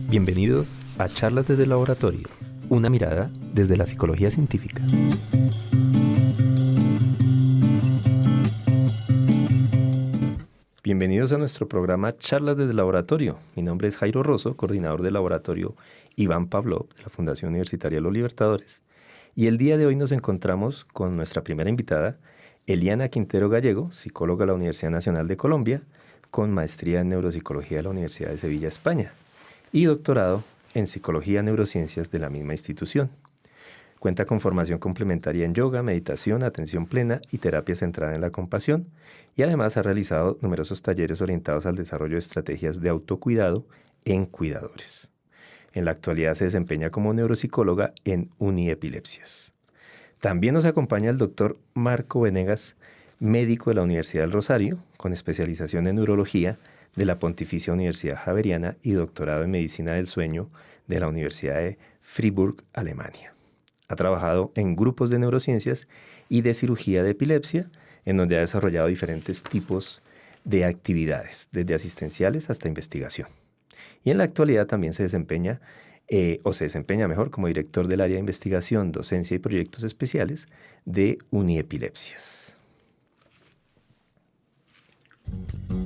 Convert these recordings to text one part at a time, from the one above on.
Bienvenidos a Charlas desde el Laboratorio, una mirada desde la psicología científica. Bienvenidos a nuestro programa Charlas desde el Laboratorio. Mi nombre es Jairo Rosso, coordinador del laboratorio Iván Pavlov de la Fundación Universitaria Los Libertadores. Y el día de hoy nos encontramos con nuestra primera invitada, Eliana Quintero Gallego, psicóloga de la Universidad Nacional de Colombia, con maestría en neuropsicología de la Universidad de Sevilla, España, y doctorado en psicología y neurociencias de la misma institución. Cuenta con formación complementaria en yoga, meditación, atención plena y terapia centrada en la compasión, y además ha realizado numerosos talleres orientados al desarrollo de estrategias de autocuidado en cuidadores. En la actualidad se desempeña como neuropsicóloga en Uniepilepsias. También nos acompaña el doctor Marco Venegas, médico de la Universidad del Rosario, con especialización en neurología de la Pontificia Universidad Javeriana y doctorado en medicina del sueño de la Universidad de Freiburg, Alemania. Ha trabajado en grupos de neurociencias y de cirugía de epilepsia, en donde ha desarrollado diferentes tipos de actividades, desde asistenciales hasta investigación. Y en la actualidad también se desempeña como director del área de investigación, docencia y proyectos especiales de Uniepilepsias.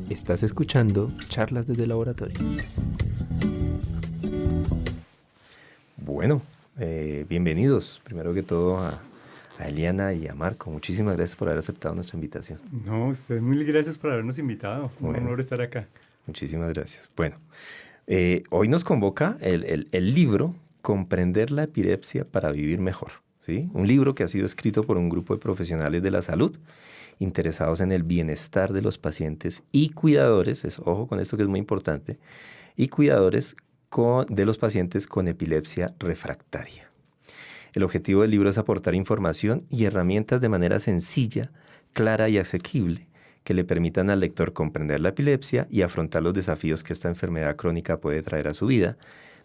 Estás escuchando Charlas desde el Laboratorio. Bueno, bienvenidos primero que todo a Eliana y a Marco. Muchísimas gracias por haber aceptado nuestra invitación. No, usted, mil gracias por habernos invitado. Un honor estar acá. Muchísimas gracias. Bueno, hoy nos convoca el libro Comprender la epilepsia para vivir mejor, ¿sí? Un libro que ha sido escrito por un grupo de profesionales de la salud interesados en el bienestar de los pacientes y cuidadores, ojo con esto que es muy importante, y cuidadores de los pacientes con epilepsia refractaria. El objetivo del libro es aportar información y herramientas de manera sencilla, clara y asequible que le permitan al lector comprender la epilepsia y afrontar los desafíos que esta enfermedad crónica puede traer a su vida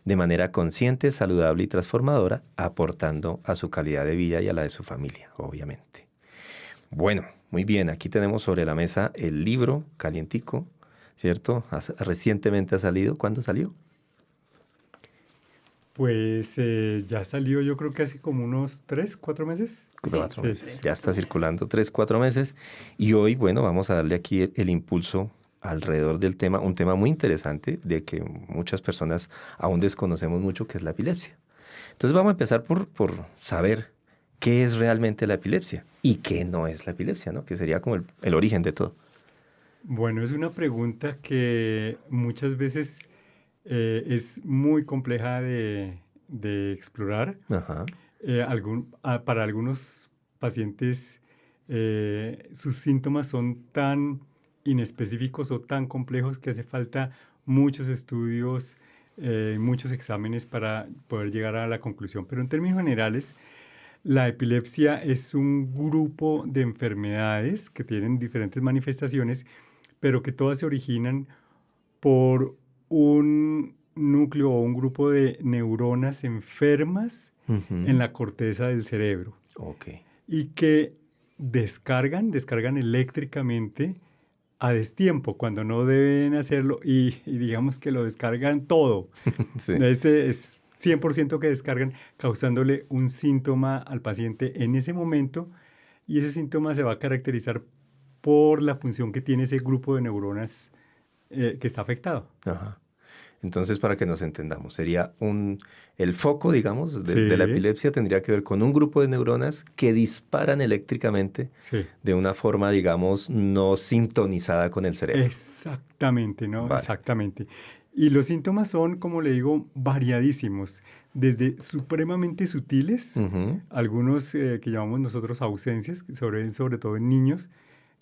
de manera consciente, saludable y transformadora, aportando a su calidad de vida y a la de su familia, obviamente. Bueno, muy bien, aquí tenemos sobre la mesa el libro calientico, ¿cierto? Recientemente ha salido. ¿Cuándo salió? Pues ya salió, yo creo que hace como unos 3, 4 meses. 4 meses. Ya está circulando 3, 4 meses. Y hoy, bueno, vamos a darle aquí el impulso alrededor del tema, un tema muy interesante de que muchas personas aún desconocemos mucho, que es la epilepsia. Entonces vamos a empezar por saber qué es realmente la epilepsia y qué no es la epilepsia, ¿no? Que sería como el origen de todo. Bueno, es una pregunta que muchas veces es muy compleja de explorar. Ajá. Para algunos pacientes sus síntomas son tan inespecíficos o tan complejos que hace falta muchos estudios, muchos exámenes para poder llegar a la conclusión. Pero en términos generales, la epilepsia es un grupo de enfermedades que tienen diferentes manifestaciones, pero que todas se originan por un núcleo o un grupo de neuronas enfermas en la corteza del cerebro. Okay. Y que descargan eléctricamente a destiempo, cuando no deben hacerlo, y digamos que lo descargan todo. Sí. Ese es 100% que descargan, causándole un síntoma al paciente en ese momento, y ese síntoma se va a caracterizar por la función que tiene ese grupo de neuronas que está afectado. Ajá. Entonces, para que nos entendamos, sería el foco, digamos, de la epilepsia tendría que ver con un grupo de neuronas que disparan eléctricamente de una forma, digamos, no sintonizada con el cerebro. Exactamente, ¿no? Vale. Exactamente. Y los síntomas son, como le digo, variadísimos, desde supremamente sutiles, algunos que llamamos nosotros ausencias, sobre todo en niños,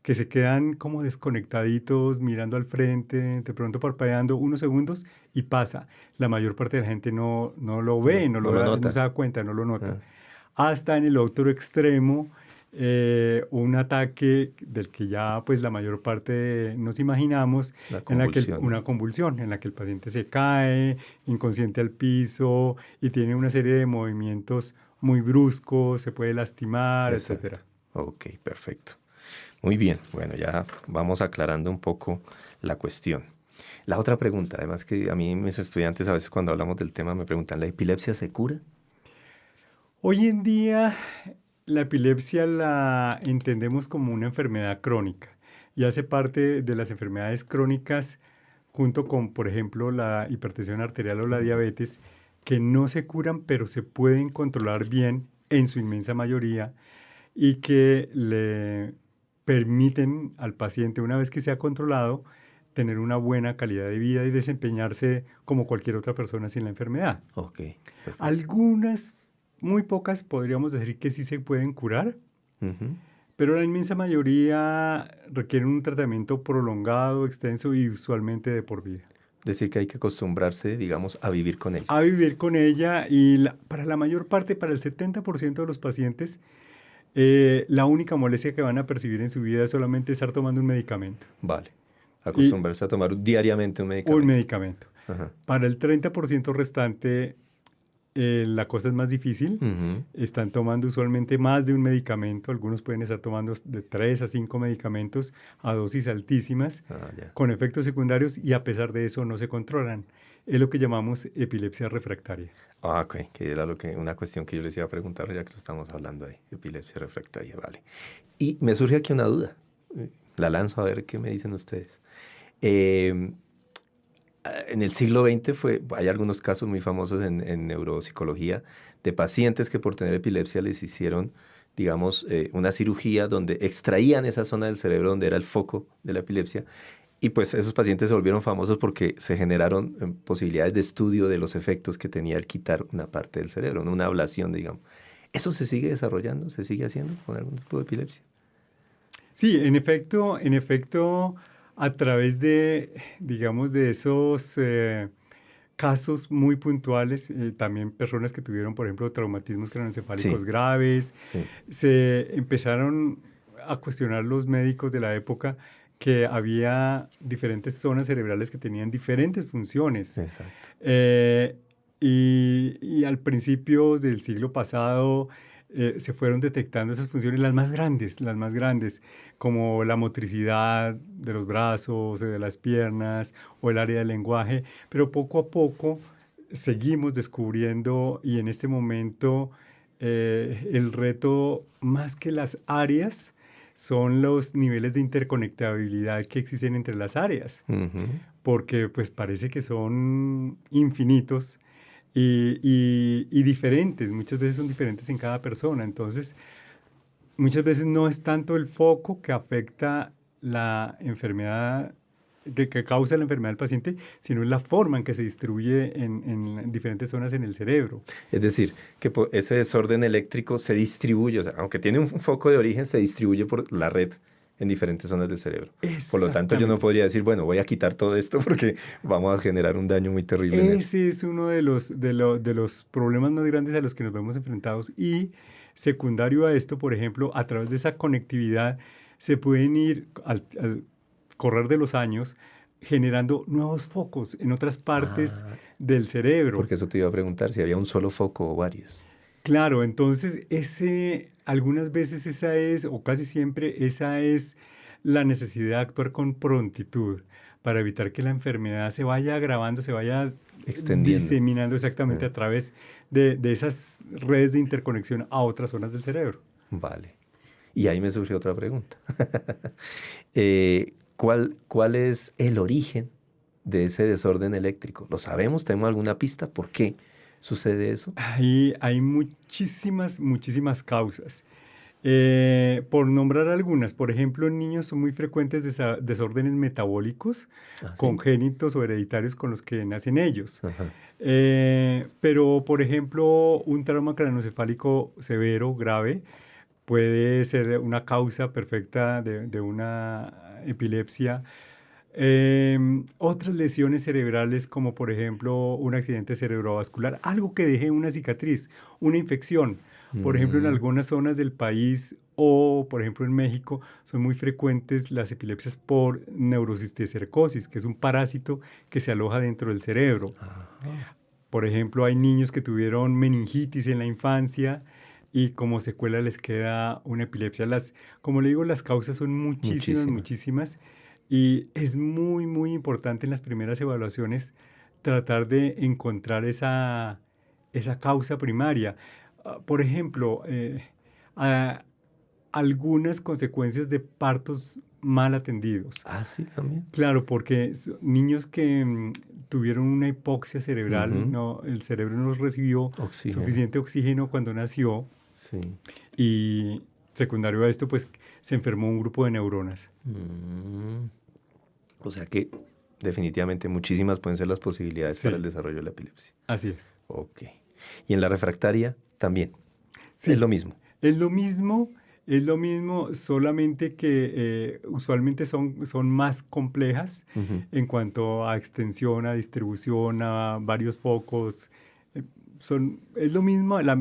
que se quedan como desconectaditos, mirando al frente, de pronto parpadeando unos segundos y pasa. La mayor parte de la gente no lo ve, no se da cuenta, no lo nota. Hasta en el otro extremo, un ataque del que ya pues la mayor parte nos imaginamos, una convulsión en la que el paciente se cae inconsciente al piso y tiene una serie de movimientos muy bruscos, se puede lastimar, etc. Ok, perfecto. Muy bien, bueno, ya vamos aclarando un poco la cuestión. La otra pregunta, además que a mí mis estudiantes a veces cuando hablamos del tema me preguntan, ¿la epilepsia se cura? Hoy en día la epilepsia la entendemos como una enfermedad crónica y hace parte de las enfermedades crónicas junto con, por ejemplo, la hipertensión arterial o la diabetes, que no se curan, pero se pueden controlar bien en su inmensa mayoría y que le permiten al paciente, una vez que se ha controlado, tener una buena calidad de vida y desempeñarse como cualquier otra persona sin la enfermedad. Ok, perfecto. Algunas, muy pocas, podríamos decir que sí se pueden curar, Ujú. pero la inmensa mayoría requieren un tratamiento prolongado, extenso y usualmente de por vida. Decir que hay que acostumbrarse, digamos, a vivir con ella. A vivir con ella y para la mayor parte, para el 70% de los pacientes, la única molestia que van a percibir en su vida es solamente estar tomando un medicamento. Vale. Y Acostumbrarse a tomar diariamente un un medicamento. medicamento. Ajá. Para el 30% restante, la cosa es más difícil. Ujú. Están tomando usualmente más de un medicamento. Algunos pueden estar tomando de 3 a 5 medicamentos a dosis altísimas, Ah, ya. con efectos secundarios y a pesar de eso no se controlan. Es lo que llamamos epilepsia refractaria. Ah, ok, que era una cuestión que yo les iba a preguntar ya que lo estamos hablando ahí, epilepsia refractaria, vale. Y me surge aquí una duda, la lanzo a ver qué me dicen ustedes. Eh, en el siglo XX hay algunos casos muy famosos en neuropsicología de pacientes que por tener epilepsia les hicieron, digamos, una cirugía donde extraían esa zona del cerebro donde era el foco de la epilepsia. Y pues esos pacientes se volvieron famosos porque se generaron posibilidades de estudio de los efectos que tenía el quitar una parte del cerebro, ¿no? Una ablación, digamos. ¿Eso se sigue desarrollando? ¿Se sigue haciendo con algún tipo de epilepsia? Sí, en efecto, a través de, digamos, de esos casos muy puntuales, también personas que tuvieron, por ejemplo, traumatismos Sí, craneoencefálicos graves, sí, se empezaron a cuestionar los médicos de la época que había diferentes zonas cerebrales que tenían diferentes funciones. exacto. Eh, y al principio del siglo pasado se fueron detectando esas funciones, las más grandes, como la motricidad de los brazos, de las piernas o el área del lenguaje, pero poco a poco seguimos descubriendo y en este momento el reto más que las áreas son los niveles de interconectabilidad que existen entre las áreas, Ujú. porque pues parece que son infinitos y diferentes, muchas veces son diferentes en cada persona, entonces muchas veces no es tanto el foco que afecta la enfermedad, que causa la enfermedad del paciente, sino la forma en que se distribuye en diferentes zonas en el cerebro. Es decir, que ese desorden eléctrico se distribuye, o sea, aunque tiene un foco de origen, se distribuye por la red en diferentes zonas del cerebro. Por lo tanto, yo no Exactamente. podría decir, bueno, voy a quitar todo esto porque vamos a generar un daño muy terrible en él. Ese es uno de los problemas más grandes a los que nos vemos enfrentados y secundario a esto, por ejemplo, a través de esa conectividad se pueden ir al correr de los años generando nuevos focos en otras partes Ah, del cerebro. porque eso te iba a preguntar, si había un solo foco o varios. Claro, entonces algunas veces esa es, o casi siempre, esa es la necesidad de actuar con prontitud para evitar que la enfermedad se vaya agravando, se vaya Extendiendo. diseminando exactamente Ah, a través de esas redes de interconexión a otras zonas del cerebro. vale. Y ahí me surgió otra pregunta. ¿Cuál es el origen de ese desorden eléctrico? ¿Lo sabemos? ¿Tenemos alguna pista? ¿Por qué sucede eso? Ahí hay muchísimas, muchísimas causas. Por nombrar algunas, por ejemplo, en niños son muy frecuentes desórdenes metabólicos ¿Ah, sí? congénitos o hereditarios con los que nacen ellos. Ajá. Pero, por ejemplo, un trauma craneoencefálico severo, grave, puede ser una causa perfecta de una epilepsia. Otras lesiones cerebrales, como por ejemplo un accidente cerebrovascular, algo que deje una cicatriz, una infección. Por ejemplo, en Mm, algunas zonas del país o, por ejemplo, en México, son muy frecuentes las epilepsias por neurocisticercosis, que es un parásito que se aloja dentro del cerebro. ajá. Por ejemplo, hay niños que tuvieron meningitis en la infancia y como secuela les queda una epilepsia. Como le digo, las causas son muchísimas, Muchísimas. muchísimas, Y es muy, muy importante en las primeras evaluaciones tratar de encontrar esa causa primaria. Por ejemplo, a- algunas consecuencias de partos mal atendidos. Ah, sí, también. Claro, porque niños que tuvieron una hipoxia cerebral, Ujú. no, el cerebro no recibió Oxígeno. suficiente oxígeno cuando nació Sí. y secundario a esto, pues se enfermó un grupo de neuronas. Mm. O sea que definitivamente muchísimas pueden ser las posibilidades para el Sí, desarrollo de la epilepsia. así es. Ok. Y en la refractaria también. Es lo Sí, mismo. es lo mismo, es lo mismo, solamente que usualmente son más complejas Ujú. en cuanto a extensión, a distribución, a varios focos. eh, es lo mismo, la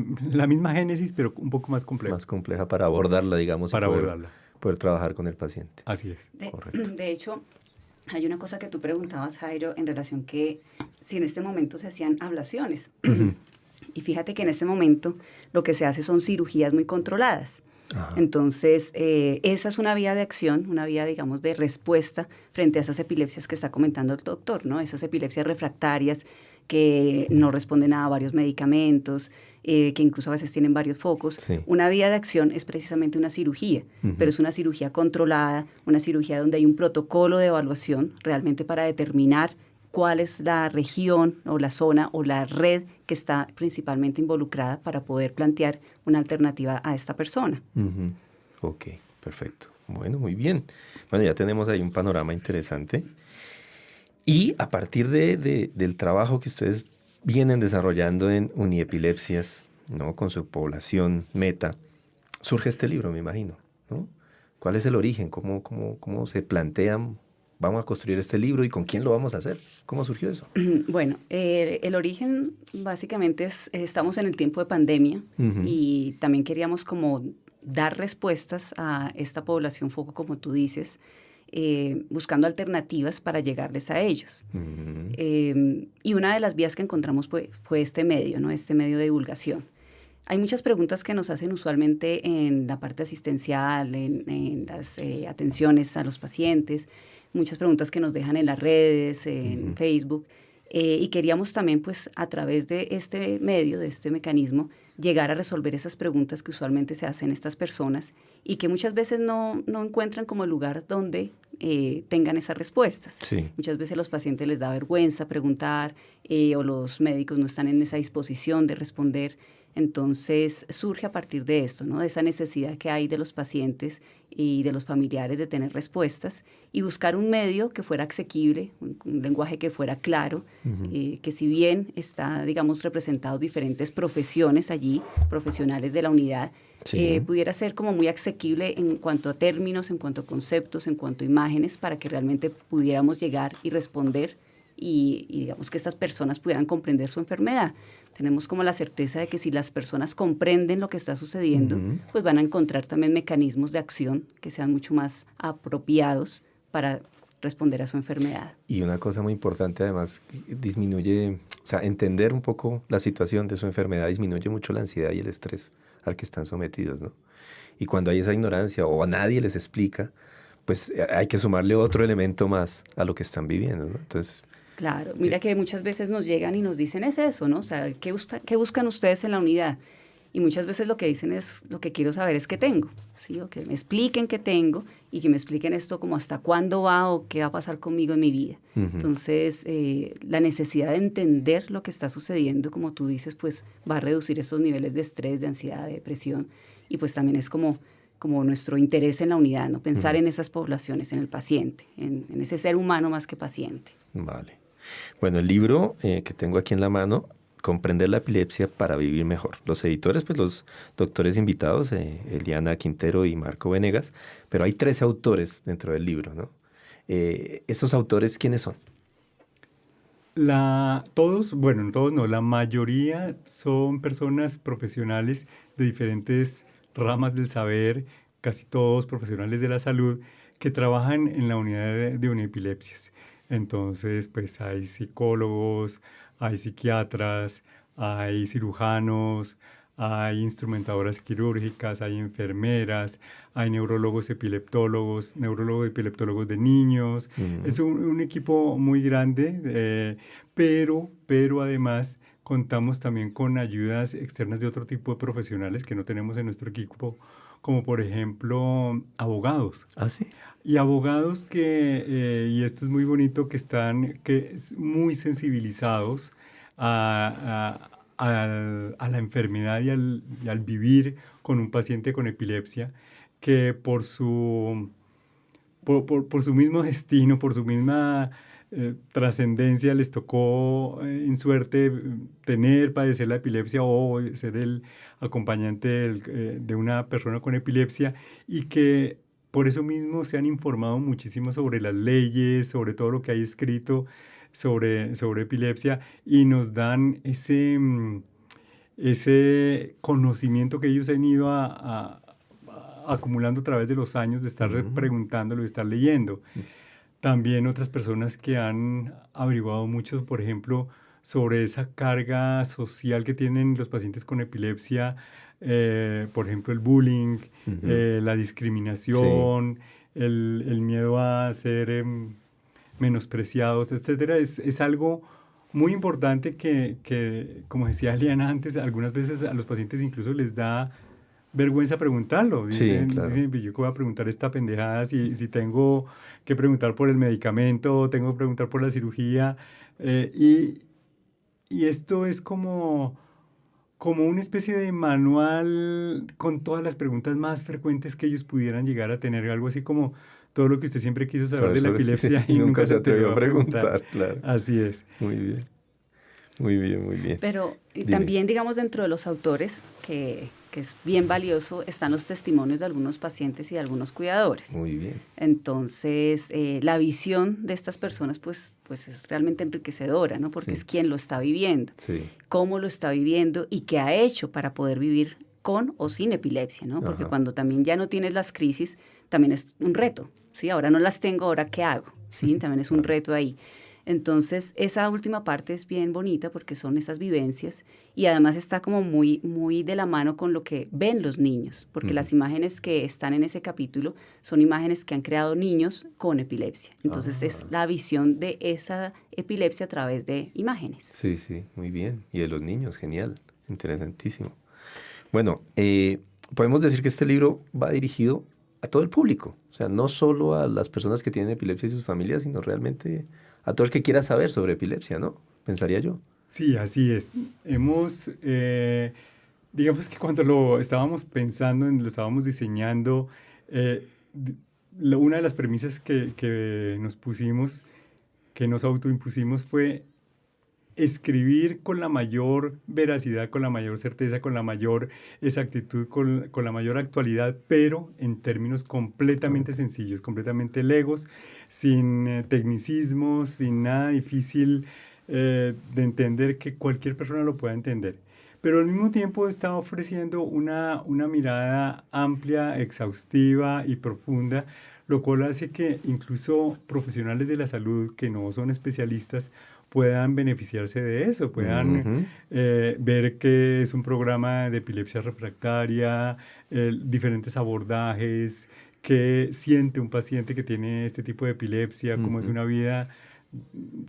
misma génesis, pero un poco más complejo Más compleja para abordarla, digamos, y para abordarla. poder trabajar con el paciente. Así es. Correcto. De hecho, hay una cosa que tú preguntabas, Jairo, en relación que si en este momento se hacían ablaciones. Ujú. Y fíjate que en este momento lo que se hace son cirugías muy controladas. Ajá. Entonces, esa es una vía de acción, una vía, digamos, de respuesta frente a esas epilepsias que está comentando el doctor, ¿no? Esas epilepsias refractarias que no responden a varios medicamentos, que incluso a veces tienen varios focos. Sí. Una vía de acción es precisamente una cirugía, pero es una cirugía controlada, una cirugía donde hay un protocolo de evaluación realmente para determinar cuál es la región o la zona o la red que está principalmente involucrada para poder plantear una alternativa a esta persona. Ujú. Ok, perfecto. Bueno, muy bien. Bueno, ya tenemos ahí un panorama interesante. Y a partir del trabajo que ustedes vienen desarrollando en Uniepilepsias, ¿no? Con su población meta, surge este libro, me imagino, ¿no? ¿Cuál es el origen? ¿Cómo se plantean? Vamos a construir este libro y con quién lo vamos a hacer. ¿Cómo surgió eso? Bueno, el origen básicamente es, estamos en el tiempo de pandemia Ujú. y también queríamos como dar respuestas a esta población foco, como tú dices, buscando alternativas para llegarles a ellos. Ujú. Y una de las vías que encontramos fue este medio, ¿no? Este medio de divulgación. Hay muchas preguntas que nos hacen usualmente en la parte asistencial, en las atenciones a los pacientes, muchas preguntas que nos dejan en las redes, en Ujú. Facebook, y queríamos también, pues, a través de este medio, de este mecanismo, llegar a resolver esas preguntas que usualmente se hacen estas personas y que muchas veces no encuentran como el lugar donde tengan esas respuestas. Sí. Muchas veces a los pacientes les da vergüenza preguntar o los médicos no están en esa disposición de responder. Entonces surge a partir de esto, ¿no? De esa necesidad que hay de los pacientes y de los familiares de tener respuestas y buscar un medio que fuera asequible, un lenguaje que fuera claro, Ujú. que si bien está, digamos, representados diferentes profesiones allí, profesionales de la unidad, Sí. pudiera ser como muy asequible en cuanto a términos, en cuanto a conceptos, en cuanto a imágenes, para que realmente pudiéramos llegar y responder y digamos que estas personas pudieran comprender su enfermedad. Tenemos como la certeza de que si las personas comprenden lo que está sucediendo, Ujú. pues van a encontrar también mecanismos de acción que sean mucho más apropiados para responder a su enfermedad. Y una cosa muy importante además, disminuye, o sea, entender un poco la situación de su enfermedad disminuye mucho la ansiedad y el estrés al que están sometidos, ¿no? Y cuando hay esa ignorancia o a nadie les explica, pues hay que sumarle otro elemento más a lo que están viviendo, ¿no? Entonces, Claro, eh, mira que muchas veces nos llegan y nos dicen es eso, ¿no? O sea, ¿qué buscan ustedes en la unidad? Y muchas veces lo que dicen es, lo que quiero saber es qué tengo, ¿sí? O que me expliquen qué tengo y que me expliquen esto como hasta cuándo va o qué va a pasar conmigo en mi vida. ujú. Entonces, la necesidad de entender lo que está sucediendo, como tú dices, pues va a reducir esos niveles de estrés, de ansiedad, de depresión y pues también es como nuestro interés en la unidad, ¿no? Pensar Ujú. en esas poblaciones, en el paciente, en ese ser humano más que paciente. Vale. Bueno, el libro que tengo aquí en la mano, Comprender la epilepsia para vivir mejor. Los editores, pues los doctores invitados, Eliana Quintero y Marco Venegas, pero hay 13 autores dentro del libro, ¿no? ¿Esos autores quiénes son? Todos, bueno, no todos no, la mayoría son personas profesionales de diferentes ramas del saber, casi todos profesionales de la salud, que trabajan en la unidad de uniepilepsias. Entonces, pues hay psicólogos, hay psiquiatras, hay cirujanos, hay instrumentadoras quirúrgicas, hay enfermeras, hay neurólogos epileptólogos de niños. Es un equipo muy grande, pero además contamos también con ayudas externas de otro tipo de profesionales que no tenemos en nuestro equipo, como por ejemplo abogados. ¿Ah, sí? Y abogados y esto es muy bonito, que están muy sensibilizados a la enfermedad y al vivir con un paciente con epilepsia, que por su mismo destino, por su misma trascendencia, les tocó en suerte padecer la epilepsia o ser el acompañante de una persona con epilepsia, y que por eso mismo se han informado muchísimo sobre las leyes, sobre todo lo que hay escrito sobre epilepsia, y nos dan ese conocimiento que ellos han ido acumulando a través de los años, de estar preguntándolo, de estar leyendo. También otras personas que han averiguado mucho, por ejemplo, sobre esa carga social que tienen los pacientes con epilepsia, por ejemplo, el bullying, la discriminación, sí, el miedo a ser menospreciados, etcétera. Es algo muy importante que, como decía Eliana antes, algunas veces a los pacientes incluso les da vergüenza preguntarlo. Dicen, sí, claro. yo qué voy a preguntar esta pendejada si tengo que preguntar por el medicamento, tengo que preguntar por la cirugía. Y esto es como una especie de manual con todas las preguntas más frecuentes que ellos pudieran llegar a tener, algo así como todo lo que usted siempre quiso saber de la epilepsia y nunca se atrevió a preguntar. Claro. Así es. Muy bien. Muy bien, muy bien. Pero también, digamos, dentro de los autores, que es bien valioso, están los testimonios de algunos pacientes y de algunos cuidadores. Muy bien. Entonces, la visión de estas personas, pues es realmente enriquecedora, ¿no? Porque sí, es quien lo está viviendo, sí, cómo lo está viviendo y qué ha hecho para poder vivir con o sin epilepsia, ¿no? Porque cuando también ya no tienes las crisis, también es un reto, ¿sí? Ahora no las tengo, ¿ahora qué hago? ¿Sí? También es un reto ahí. Entonces, esa última parte es bien bonita porque son esas vivencias y además está como muy, muy de la mano con lo que ven los niños, porque las imágenes que están en ese capítulo son imágenes que han creado niños con epilepsia. Entonces, es la visión de esa epilepsia a través de imágenes. Sí, sí, muy bien. Y de los niños, genial, interesantísimo. Bueno, podemos decir que este libro va dirigido a todo el público, o sea, no solo a las personas que tienen epilepsia y sus familias, sino realmente a todo el que quiera saber sobre epilepsia, ¿no? Pensaría yo. Sí, así es. Digamos que cuando lo estábamos pensando, lo estábamos diseñando, una de las premisas que nos pusimos, que nos autoimpusimos, fue escribir con la mayor veracidad, con la mayor certeza, con la mayor exactitud, con la mayor actualidad, pero en términos completamente sencillos, completamente legos, sin tecnicismos, sin nada difícil de entender, que cualquier persona lo pueda entender. Pero al mismo tiempo está ofreciendo una mirada amplia, exhaustiva y profunda, lo cual hace que incluso profesionales de la salud que no son especialistas puedan beneficiarse de eso, puedan ver que es un programa de epilepsia refractaria, diferentes abordajes, qué siente un paciente que tiene este tipo de epilepsia, cómo es una vida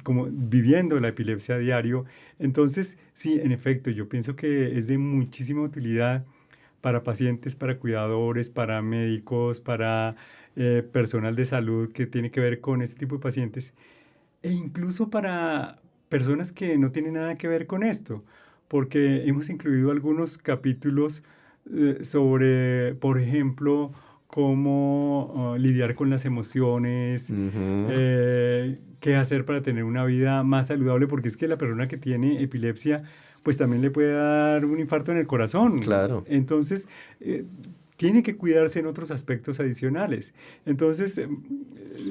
como viviendo la epilepsia a diario. Entonces, sí, en efecto, yo pienso que es de muchísima utilidad para pacientes, para cuidadores, para médicos, para personal de salud que tiene que ver con este tipo de pacientes, e incluso para personas que no tienen nada que ver con esto, porque hemos incluido algunos capítulos sobre, por ejemplo, cómo lidiar con las emociones, qué hacer para tener una vida más saludable, porque es que la persona que tiene epilepsia, pues también le puede dar un infarto en el corazón. Claro. Entonces, tiene que cuidarse en otros aspectos adicionales. Entonces,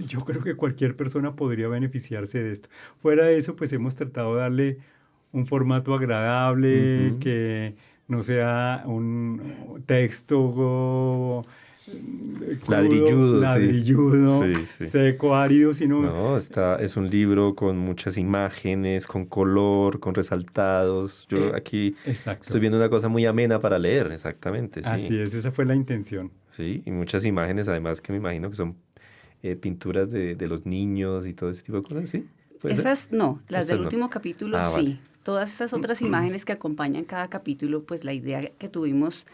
yo creo que cualquier persona podría beneficiarse de esto. Fuera de eso, pues hemos tratado de darle un formato agradable, que no sea un texto crudo, ladrilludo, sí, sí. seco, árido, sino... No, es un libro con muchas imágenes, con color, con resaltados. Yo aquí estoy Exacto. viendo una cosa muy amena para leer, exactamente, sí. Así es, esa fue la intención. Sí, y muchas imágenes, además que me imagino que son pinturas de los niños y todo ese tipo de cosas, ¿sí? ¿Puede ser? Esas no, las Estas del no. último capítulo Ah, vale. sí. Todas esas otras imágenes que acompañan cada capítulo, pues la idea que tuvimos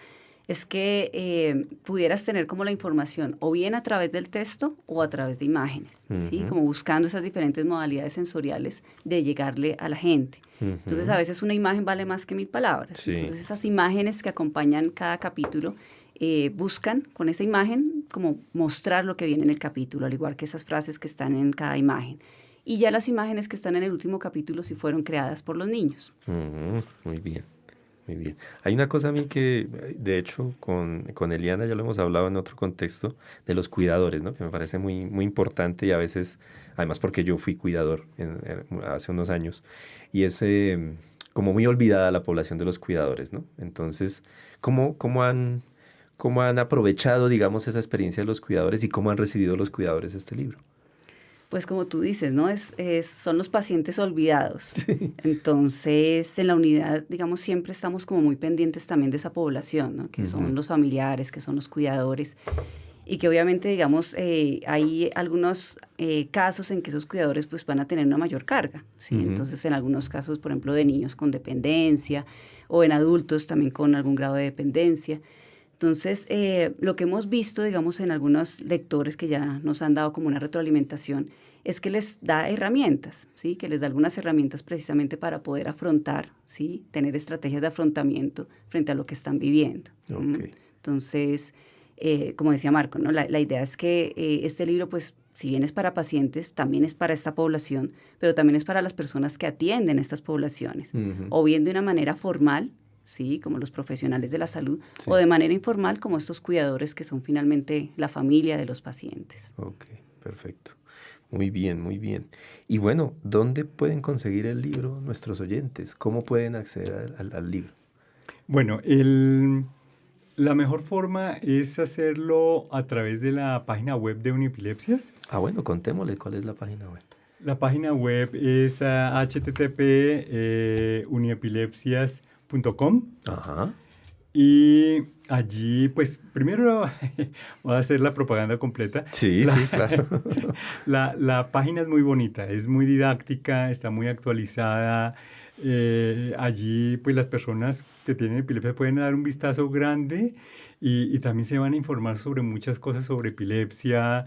es que pudieras tener como la información o bien a través del texto o a través de imágenes, ¿sí? Ujú, Como buscando esas diferentes modalidades sensoriales de llegarle a la gente. Entonces, a ujú. veces una imagen vale más que 1000 palabras. Sí, Entonces, esas imágenes que acompañan cada capítulo buscan con esa imagen como mostrar lo que viene en el capítulo, al igual que esas frases que están en cada imagen. Y ya las imágenes que están en el último capítulo sí fueron creadas por los niños. ujú, muy bien, muy bien. Hay una cosa a mí que, de hecho, con Eliana ya lo hemos hablado en otro contexto, de los cuidadores, ¿no? Que me parece muy, muy importante y a veces, además porque yo fui cuidador hace unos años, y es como muy olvidada la población de los cuidadores, ¿no? Entonces, cómo han aprovechado, digamos, esa experiencia de los cuidadores y cómo han recibido los cuidadores este libro? Pues como tú dices, ¿no? Son los pacientes olvidados. Entonces, en la unidad, digamos, siempre estamos como muy pendientes también de esa población, ¿no? Que Ujú, son los familiares, que son los cuidadores. Y que obviamente, digamos, hay algunos casos en que esos cuidadores pues van a tener una mayor carga, ¿sí? ujú, Entonces, en algunos casos, por ejemplo, de niños con dependencia o en adultos también con algún grado de dependencia. Entonces, lo que hemos visto, digamos, en algunos lectores que ya nos han dado como una retroalimentación, es que les da herramientas, ¿sí? Que les da algunas herramientas precisamente para poder afrontar, ¿sí? Tener estrategias de afrontamiento frente a lo que están viviendo. ok. Entonces, como decía Marco, ¿no? La idea es que este libro, pues, si bien es para pacientes, también es para esta población, pero también es para las personas que atienden estas poblaciones, Ujú, o bien de una manera formal, ¿sí? Como los profesionales de la salud, o sí, de manera informal, como estos cuidadores que son finalmente la familia de los pacientes. ok, perfecto. Muy bien, muy bien. Y bueno, ¿dónde pueden conseguir el libro nuestros oyentes? ¿Cómo pueden acceder al libro? Bueno, la mejor forma es hacerlo a través de la página web de Uniepilepsias. Ah, bueno, contémosle cuál es la página web. La página web es http uniepilepsias.com Ajá. y allí, pues, primero voy a hacer la propaganda completa. Sí, La, sí, claro. la página es muy bonita, es muy didáctica, está muy actualizada. Allí, pues, las personas que tienen epilepsia pueden dar un vistazo grande y también se van a informar sobre muchas cosas sobre epilepsia.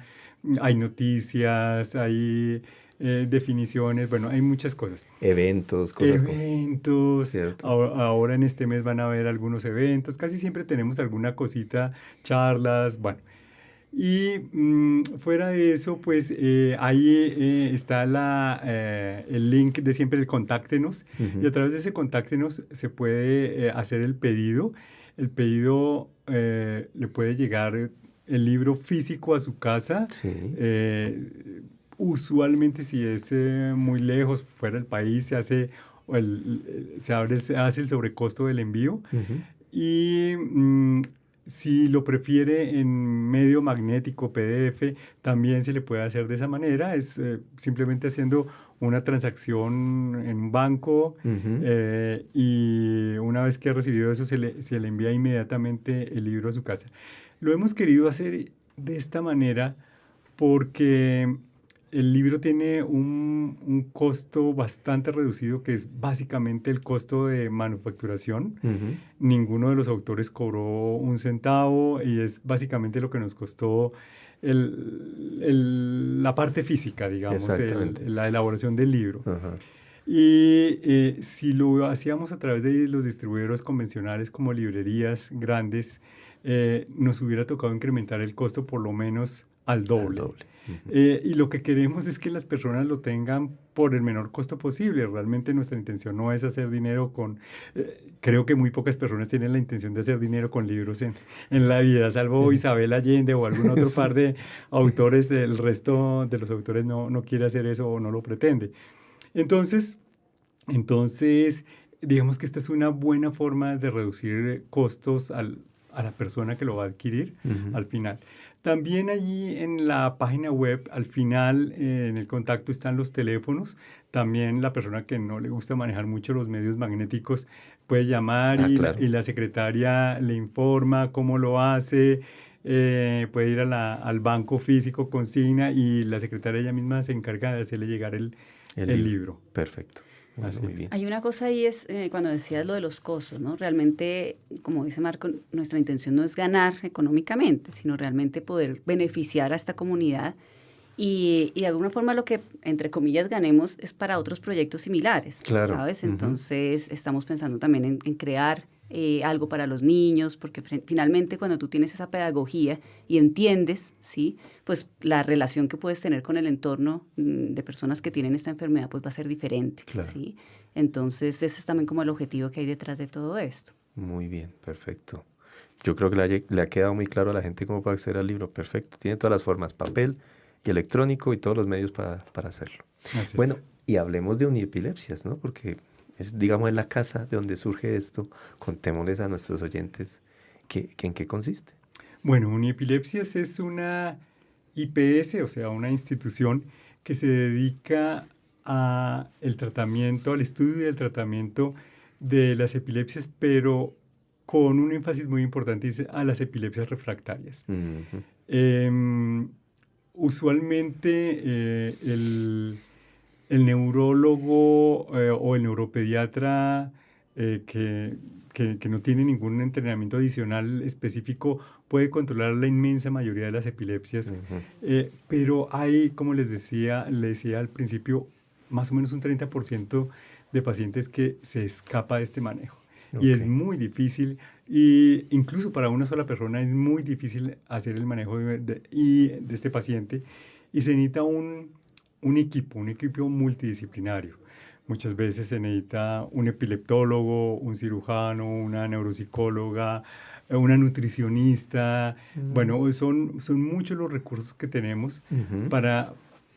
Hay noticias, hay definiciones, bueno, hay muchas cosas. Eventos, cosas como... Eventos, ¿Cierto? ahora en este mes van a haber algunos eventos, casi siempre tenemos alguna cosita, charlas, bueno. Y fuera de eso, pues ahí está el link de siempre, el contáctenos, y Ujú, a través de ese contáctenos se puede hacer el pedido. El pedido le puede llegar el libro físico a su casa. sí. eh, Usualmente si es muy lejos, fuera del país, se hace el sobrecosto del envío. Ujú, Y si lo prefiere en medio magnético PDF, también se le puede hacer de esa manera. Es simplemente haciendo una transacción en un banco ujú. y una vez que ha recibido eso se le envía inmediatamente el libro a su casa. Lo hemos querido hacer de esta manera porque el libro tiene un costo bastante reducido, que es básicamente el costo de manufacturación. Ujú, Ninguno de los autores cobró un centavo y es básicamente lo que nos costó la parte física, digamos, exactamente. la elaboración del libro. Ajá. Y si lo hacíamos a través de los distribuidores convencionales como librerías grandes, nos hubiera tocado incrementar el costo por lo menos al Al doble. doble. Ujú. Y lo que queremos es que las personas lo tengan por el menor costo posible. Realmente nuestra intención no es hacer dinero con... creo que muy pocas personas tienen la intención de hacer dinero con libros en la vida, salvo Isabel Allende o algún otro par Sí. de autores. El resto de los autores no quiere hacer eso o no lo pretende. Entonces, digamos que esta es una buena forma de reducir costos a la persona que lo va a adquirir al final. También allí en la página web, al final, en el contacto están los teléfonos. También la persona que no le gusta manejar mucho los medios magnéticos puede llamar Claro. y la secretaria le informa cómo lo hace. Puede ir al banco físico, consigna, y la secretaria ella misma se encarga de hacerle llegar el libro. Perfecto. Bueno, muy bien. Hay una cosa ahí, es cuando decías lo de los costos, ¿no? Realmente, como dice Marco, nuestra intención no es ganar económicamente, sino realmente poder beneficiar a esta comunidad y de alguna forma lo que, entre comillas, ganemos es para otros proyectos similares, Claro. ¿sabes? Entonces, estamos pensando también en crear algo para los niños, porque finalmente cuando tú tienes esa pedagogía y entiendes, ¿sí? Pues la relación que puedes tener con el entorno de personas que tienen esta enfermedad pues va a ser diferente, Claro. ¿sí? Entonces ese es también como el objetivo que hay detrás de todo esto. Muy bien, perfecto. Yo creo que le ha quedado muy claro a la gente cómo puede acceder al libro. Perfecto. Tiene todas las formas, papel y electrónico y todos los medios para hacerlo. Así Bueno, es. y hablemos de uniepilepsias, ¿no? Porque es, digamos, en la casa de donde surge esto. Contémosles a nuestros oyentes en qué consiste. Bueno, Uniepilepsias es una IPS, o sea, una institución que se dedica al tratamiento, al estudio y al tratamiento de las epilepsias, pero con un énfasis muy importante dice, a las epilepsias refractarias. Usualmente el neurólogo o el neuropediatra que no tiene ningún entrenamiento adicional específico puede controlar la inmensa mayoría de las epilepsias, pero hay, como le decía al principio, más o menos un 30% de pacientes que se escapa de este manejo. Y es muy difícil, y incluso para una sola persona es muy difícil hacer el manejo de este paciente, y se necesita un equipo multidisciplinario. Muchas veces se necesita un epileptólogo, un cirujano, una neuropsicóloga, una nutricionista. Bueno, son muchos los recursos que tenemos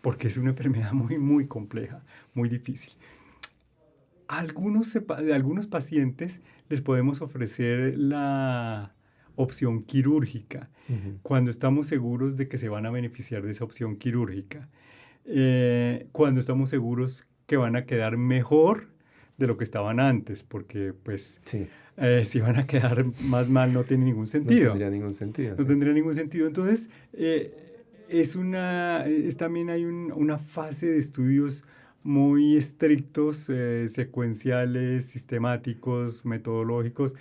porque es una enfermedad muy, muy compleja, muy difícil. A algunos pacientes les podemos ofrecer la opción quirúrgica cuando estamos seguros de que se van a beneficiar de esa opción quirúrgica. Cuando estamos seguros que van a quedar mejor de lo que estaban antes, porque pues si van a quedar más mal no tiene ningún sentido. No tendría ningún sentido. No tendría ningún sentido. Entonces, también hay una fase de estudios muy estrictos, secuenciales, sistemáticos, metodológicos,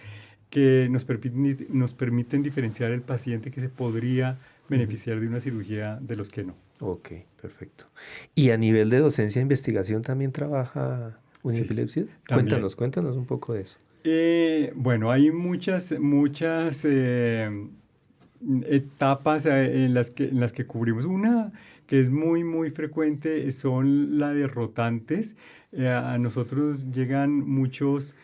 que nos permiten diferenciar el paciente que se podría beneficiar de una cirugía de los que no. Ok, perfecto. ¿Y a nivel de docencia e investigación también trabaja Uniepilepsias? Sí, Cuéntanos un poco de eso. Bueno, hay muchas etapas en las que cubrimos. Una que es muy, muy frecuente son la de rotantes. A nosotros llegan muchos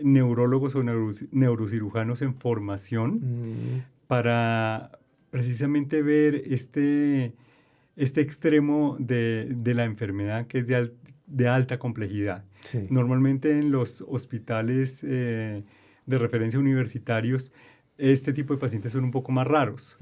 neurólogos o neurocirujanos en formación para precisamente ver este extremo de la enfermedad que es de alta complejidad. Sí. Normalmente en los hospitales de referencia universitarios, este tipo de pacientes son un poco más raros.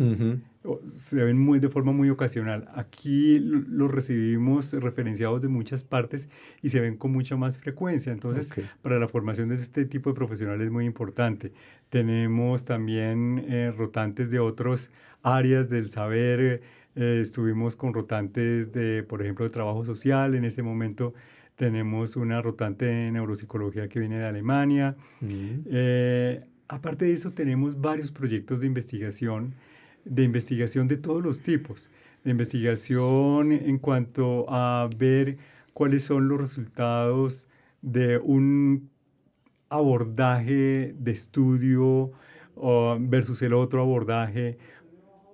Se ven de forma muy ocasional. Aquí los recibimos referenciados de muchas partes y se ven con mucha más frecuencia. Entonces, para la formación de este tipo de profesionales es muy importante. Tenemos también rotantes de otras áreas del saber. Estuvimos con rotantes por ejemplo, de trabajo social. En este momento tenemos una rotante de neuropsicología que viene de Alemania. Aparte de eso, tenemos varios proyectos de investigación de todos los tipos, de investigación en cuanto a ver cuáles son los resultados de un abordaje de estudio versus el otro abordaje,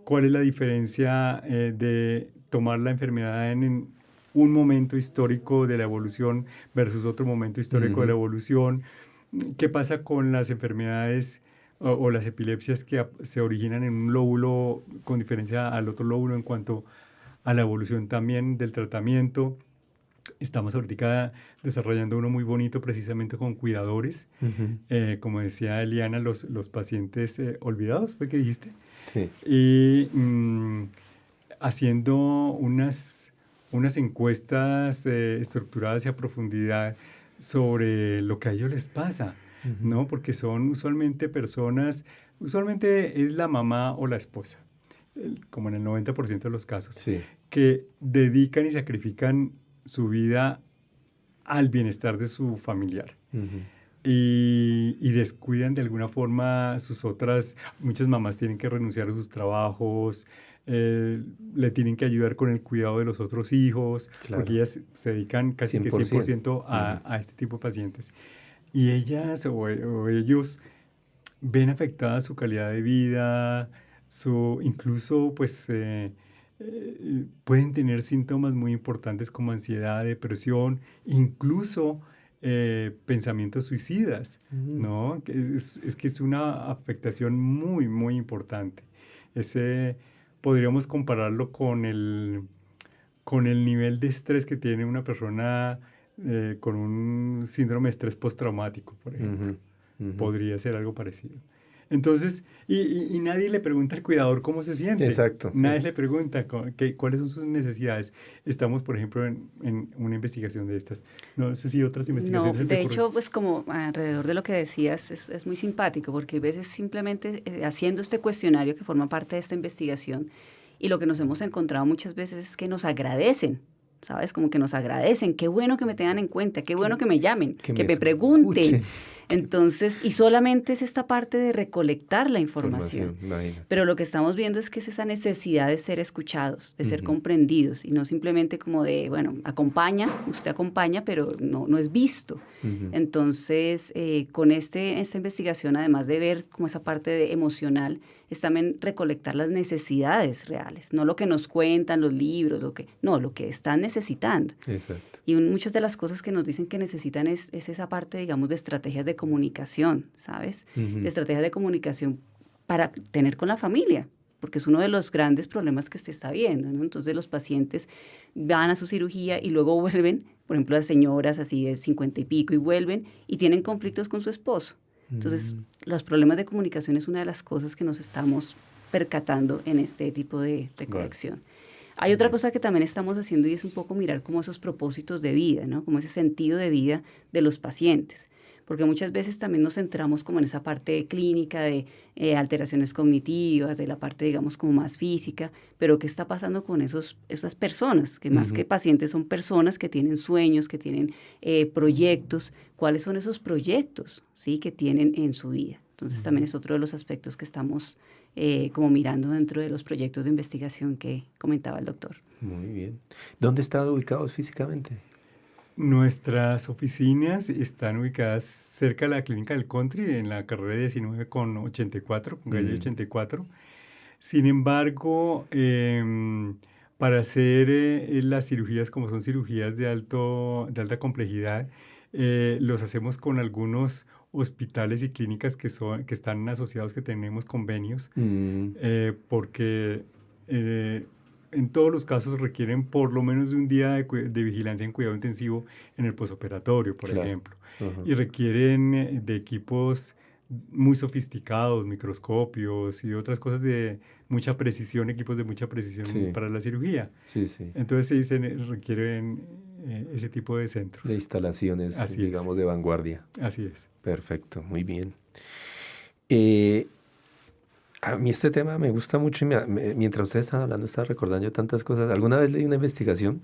cuál es la diferencia de tomar la enfermedad en un momento histórico de la evolución versus otro momento histórico de la evolución. ¿Qué pasa con las enfermedades o las epilepsias que se originan en un lóbulo con diferencia al otro lóbulo en cuanto a la evolución también del tratamiento? Estamos ahorita desarrollando uno muy bonito precisamente con cuidadores. Como decía Eliana, los pacientes olvidados, ¿fue que dijiste? Sí. Y haciendo unas encuestas estructuradas y a profundidad sobre lo que a ellos les pasa, ¿no? Porque son usualmente personas, usualmente es la mamá o la esposa, como en el 90% de los casos, Sí. que dedican y sacrifican su vida al bienestar de su familiar. Y descuidan de alguna forma muchas mamás tienen que renunciar a sus trabajos, le tienen que ayudar con el cuidado de los otros hijos, Claro. porque ellas se dedican casi 100%. que 100% a este tipo de pacientes. Y ellas o ellos ven afectada su calidad de vida, incluso pues pueden tener síntomas muy importantes como ansiedad, depresión, incluso pensamientos suicidas, ¿no? Es que es una afectación muy, muy importante. Podríamos compararlo con el nivel de estrés que tiene una persona con un síndrome de estrés postraumático, por ejemplo. Podría ser algo parecido. Entonces, y nadie le pregunta al cuidador cómo se siente. Exacto. Nadie sí. le pregunta cuáles son sus necesidades. Estamos, por ejemplo, en una investigación de estas. No sé si otras investigaciones No, se te de ocurren. hecho, pues como alrededor de lo que decías, es muy simpático porque a veces simplemente haciendo este cuestionario que forma parte de esta investigación y lo que nos hemos encontrado muchas veces es que nos agradecen, ¿sabes? Como que nos agradecen, qué bueno que me tengan en cuenta, qué bueno que me llamen, que me pregunten. escuchen. Entonces, y solamente es esta parte de recolectar la información. Imagínate. Pero lo que estamos viendo es que es esa necesidad de ser escuchados, de ser comprendidos y no simplemente como de, bueno, usted acompaña, pero no es visto. Entonces, con esta investigación, además de ver como esa parte emocional, es también recolectar las necesidades reales, no lo que nos cuentan los libros, lo que están necesitando. Exacto. Y muchas de las cosas que nos dicen que necesitan es esa parte, digamos, de estrategias de comunicación, ¿sabes? De estrategias de comunicación para tener con la familia, porque es uno de los grandes problemas que se está viendo, ¿no? Entonces los pacientes van a su cirugía y luego vuelven, por ejemplo, las señoras así de 50 y pico y vuelven y tienen conflictos con su esposo. Entonces, los problemas de comunicación es una de las cosas que nos estamos percatando en este tipo de recolección. Hay otra cosa que también estamos haciendo y es un poco mirar como esos propósitos de vida, ¿no? Como ese sentido de vida de los pacientes. Porque muchas veces también nos centramos como en esa parte clínica de alteraciones cognitivas, de la parte, digamos, como más física, pero ¿qué está pasando con esas personas? Que más que pacientes son personas que tienen sueños, que tienen proyectos. ¿Cuáles son esos proyectos, sí, que tienen en su vida? Entonces también es otro de los aspectos que estamos como mirando dentro de los proyectos de investigación que comentaba el doctor. Muy bien. ¿Dónde están ubicados físicamente? Nuestras oficinas están ubicadas cerca de la Clínica del Country, en la carrera 19 con 84, con calle 84. Sin embargo, para hacer las cirugías, como son cirugías de alta complejidad, los hacemos con algunos hospitales y clínicas que están asociados, que tenemos convenios, porque en todos los casos requieren por lo menos de un día de vigilancia en cuidado intensivo en el posoperatorio, por ejemplo. Y requieren de equipos muy sofisticados, microscopios y otras cosas de mucha precisión, equipos de mucha precisión para la cirugía. Entonces requieren ese tipo de centros. De instalaciones, digamos, de vanguardia. Así es. Perfecto, muy bien. A mí este tema me gusta mucho y mientras ustedes están hablando estaba recordando yo tantas cosas. Alguna vez leí una investigación,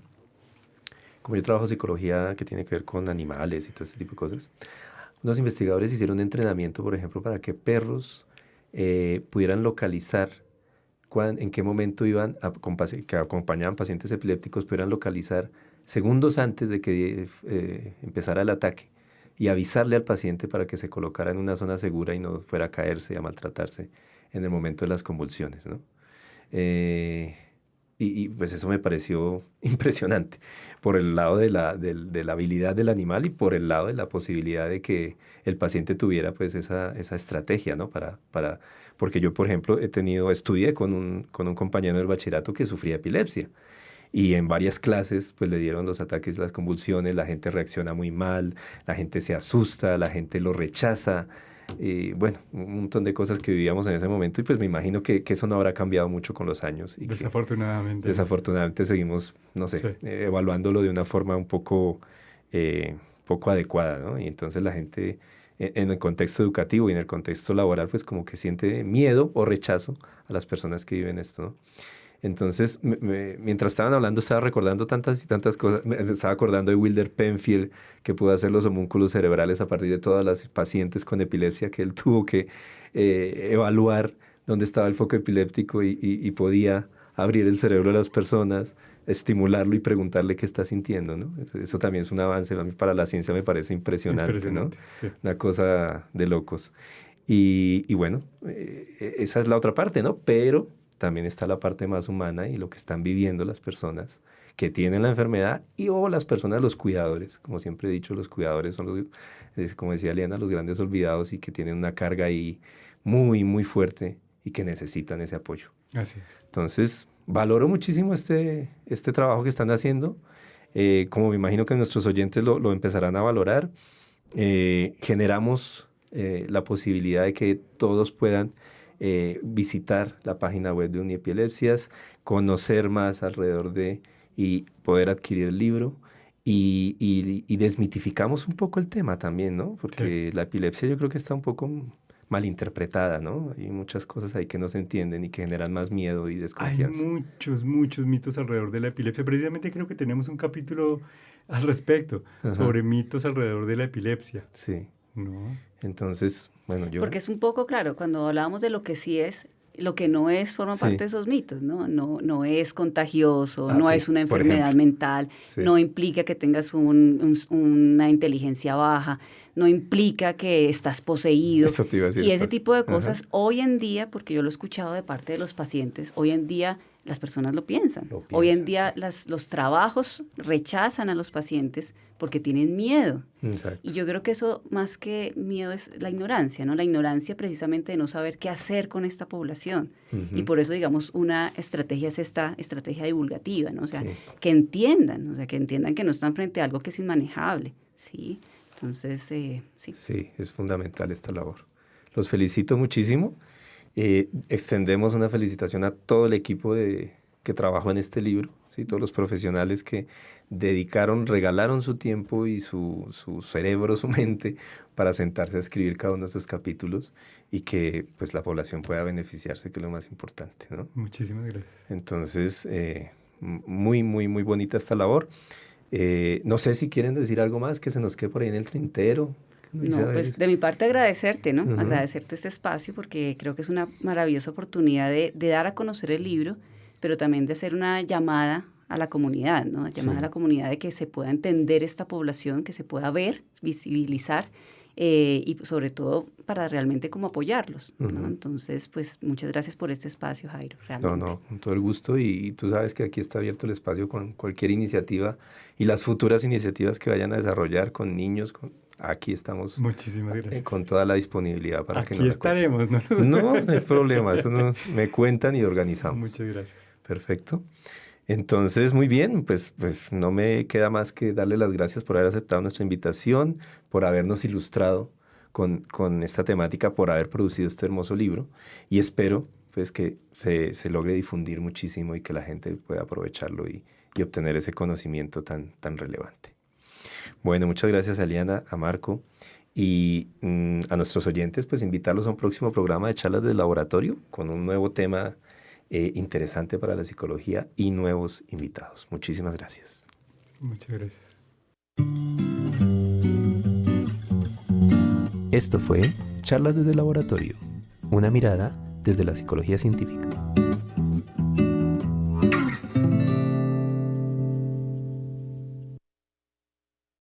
como yo trabajo psicología que tiene que ver con animales y todo este tipo de cosas, unos investigadores hicieron un entrenamiento, por ejemplo, para que perros pudieran localizar en qué momento iban, que acompañaban pacientes epilépticos, pudieran localizar segundos antes de que empezara el ataque y avisarle al paciente para que se colocara en una zona segura y no fuera a caerse y a maltratarse en el momento de las convulsiones, ¿no? Y pues eso me pareció impresionante por el lado de la habilidad del animal y por el lado de la posibilidad de que el paciente tuviera pues esa estrategia, ¿no? Porque yo, por ejemplo, estudié con un compañero del bachillerato que sufría epilepsia y en varias clases pues le dieron los ataques, las convulsiones, la gente reacciona muy mal, la gente se asusta, la gente lo rechaza. Bueno, un montón de cosas que vivíamos en ese momento y pues me imagino que eso no habrá cambiado mucho con los años. Y desafortunadamente. Desafortunadamente seguimos, no sé, Sí. Evaluándolo de una forma un poco adecuada, ¿no? Y entonces la gente en el contexto educativo y en el contexto laboral pues como que siente miedo o rechazo a las personas que viven esto, ¿no? Entonces, mientras estaban hablando, estaba recordando tantas y tantas cosas. Me estaba acordando de Wilder Penfield, que pudo hacer los homúnculos cerebrales a partir de todas las pacientes con epilepsia, que él tuvo que evaluar dónde estaba el foco epiléptico y podía abrir el cerebro de las personas, estimularlo y preguntarle qué está sintiendo, ¿no? Eso también es un avance. A mí para la ciencia me parece impresionante, ¿no? Sí. Una cosa de locos. Y bueno, esa es la otra parte, ¿no? Pero también está la parte más humana y lo que están viviendo las personas que tienen la enfermedad o las personas, los cuidadores. Como siempre he dicho, los cuidadores son como decía Liana, los grandes olvidados y que tienen una carga ahí muy, muy fuerte y que necesitan ese apoyo. Así es. Entonces, valoro muchísimo este trabajo que están haciendo. Como me imagino que nuestros oyentes lo empezarán a valorar, generamos la posibilidad de que todos puedan visitar la página web de Uniepilepsias, conocer más alrededor y poder adquirir el libro y desmitificamos un poco el tema también, ¿no? Porque la epilepsia yo creo que está un poco malinterpretada, ¿no? Hay muchas cosas ahí que no se entienden y que generan más miedo y desconfianza. Hay muchos mitos alrededor de la epilepsia. Precisamente creo que tenemos un capítulo al respecto sobre mitos alrededor de la epilepsia. Sí. ¿No? Entonces, bueno, Porque es un poco claro, cuando hablábamos de lo que sí es, lo que no es forma parte de esos mitos, ¿no? No es contagioso, no es una enfermedad mental, no implica que tengas una inteligencia baja, no implica que estás poseído. Eso te iba a decir. Y ese tipo de cosas, hoy en día, porque yo lo he escuchado de parte de los pacientes, hoy en día las personas lo piensan. Hoy en día los trabajos rechazan a los pacientes porque tienen miedo. Exacto. Y yo creo que eso, más que miedo, es la ignorancia, ¿no? La ignorancia precisamente de no saber qué hacer con esta población. Y por eso, digamos, una estrategia es esta estrategia divulgativa, ¿no? O sea, que entiendan que no están frente a algo que es inmanejable, ¿sí? Entonces, sí. Sí, es fundamental esta labor. Los felicito muchísimo. Extendemos una felicitación a todo el equipo que trabajó en este libro, ¿sí? Todos los profesionales que regalaron su tiempo y su cerebro, su mente, para sentarse a escribir cada uno de estos capítulos y que pues, la población pueda beneficiarse, que es lo más importante, ¿no? Muchísimas gracias. Entonces, muy, muy, muy bonita esta labor. No sé si quieren decir algo más que se nos quede por ahí en el tintero. No, pues de mi parte agradecerte, ¿no? Agradecerte este espacio porque creo que es una maravillosa oportunidad de dar a conocer el libro, pero también de hacer una llamada a la comunidad, ¿no? Llamada a la comunidad de que se pueda entender esta población, que se pueda ver, visibilizar y sobre todo para realmente como apoyarlos, ¿no? Entonces, pues muchas gracias por este espacio, Jairo. Realmente. No, con todo el gusto y tú sabes que aquí está abierto el espacio con cualquier iniciativa y las futuras iniciativas que vayan a desarrollar con niños, aquí estamos. Muchísimas gracias. Con toda la disponibilidad para aquí que nos estaremos, ¿no? No hay problema, eso me cuentan y organizamos. Muchas gracias. Perfecto. Entonces, muy bien, pues no me queda más que darle las gracias por haber aceptado nuestra invitación, por habernos ilustrado con esta temática, por haber producido este hermoso libro y espero pues que se logre difundir muchísimo y que la gente pueda aprovecharlo y obtener ese conocimiento tan relevante. Bueno, muchas gracias a Liana, a Marco y a nuestros oyentes, pues invitarlos a un próximo programa de charlas de laboratorio con un nuevo tema interesante para la psicología y nuevos invitados. Muchísimas gracias. Muchas gracias. Esto fue Charlas desde el Laboratorio, una mirada desde la psicología científica.